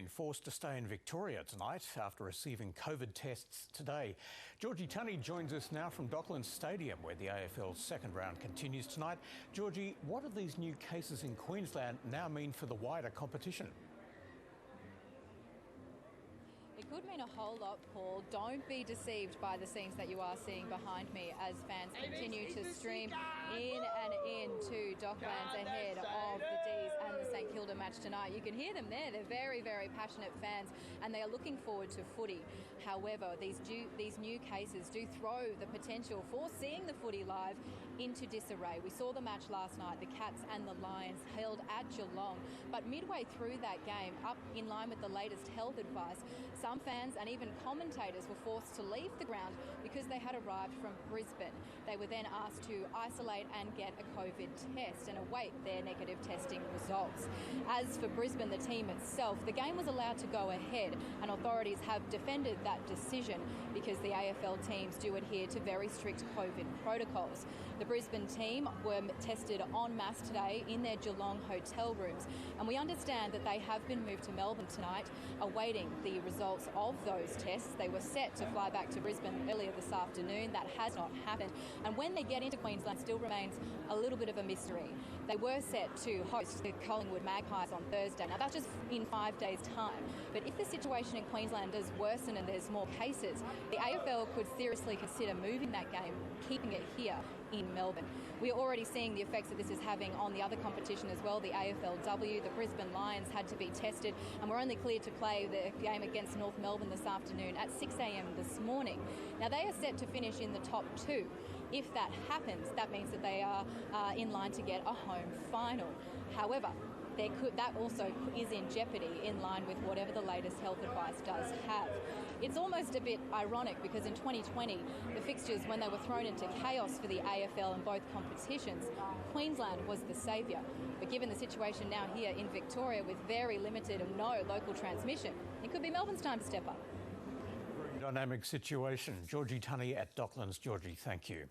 been forced to stay in Victoria tonight after receiving COVID tests today. Georgie Tunney joins us now from Docklands Stadium, where the AFL's second round continues tonight. Georgie, what do these new cases in Queensland now mean for the wider competition? It could mean a whole lot, Paul. Don't be deceived by the scenes that you are seeing behind me as fans continue to stream in and into Docklands ahead of the D's and the St Kilda match tonight. You can hear them there. They're very, very passionate fans and they are looking forward to footy. However, these new cases do throw the potential for seeing the footy live into disarray. We saw the match last night, the Cats and the Lions held at Geelong. But midway through that game, up in line with the latest health advice, some fans and even commentators were forced to leave the ground because they had arrived from Brisbane. They were then asked to isolate and get a COVID test and await their negative testing results. As for Brisbane, the team itself, the game was allowed to go ahead and authorities have defended that decision because the AFL teams do adhere to very strict COVID protocols. The Brisbane team were tested en masse today in their Geelong hotel rooms, and we understand that they have been moved to Melbourne tonight awaiting the results of those tests. They were set to fly back to Brisbane earlier this afternoon. That has not happened. And when they get into Queensland still remains a little bit of a mystery. They were set to host the Collingwood Magpies on Thursday. Now that's just in 5 days' time. But if the situation in Queensland does worsen and there's more cases, the AFL could seriously consider moving that game, keeping it here in Melbourne. We are already seeing the effects that this is having on the other competition as well. The AFLW, the Brisbane Lions had to be tested and were only cleared to play the game against North Melbourne this afternoon at 6 a.m. this morning. Now they are set to finish in the top two. If that happens, that means that they are in line to get a home final. However, that also is in jeopardy in line with whatever the latest health advice does have. It's almost a bit ironic because in 2020, the fixtures, when they were thrown into chaos for the AFL in both competitions, Queensland was the saviour. But given the situation now here in Victoria with very limited and no local transmission, it could be Melbourne's time to step up. Very dynamic situation. Georgie Tunney at Docklands. Georgie, thank you.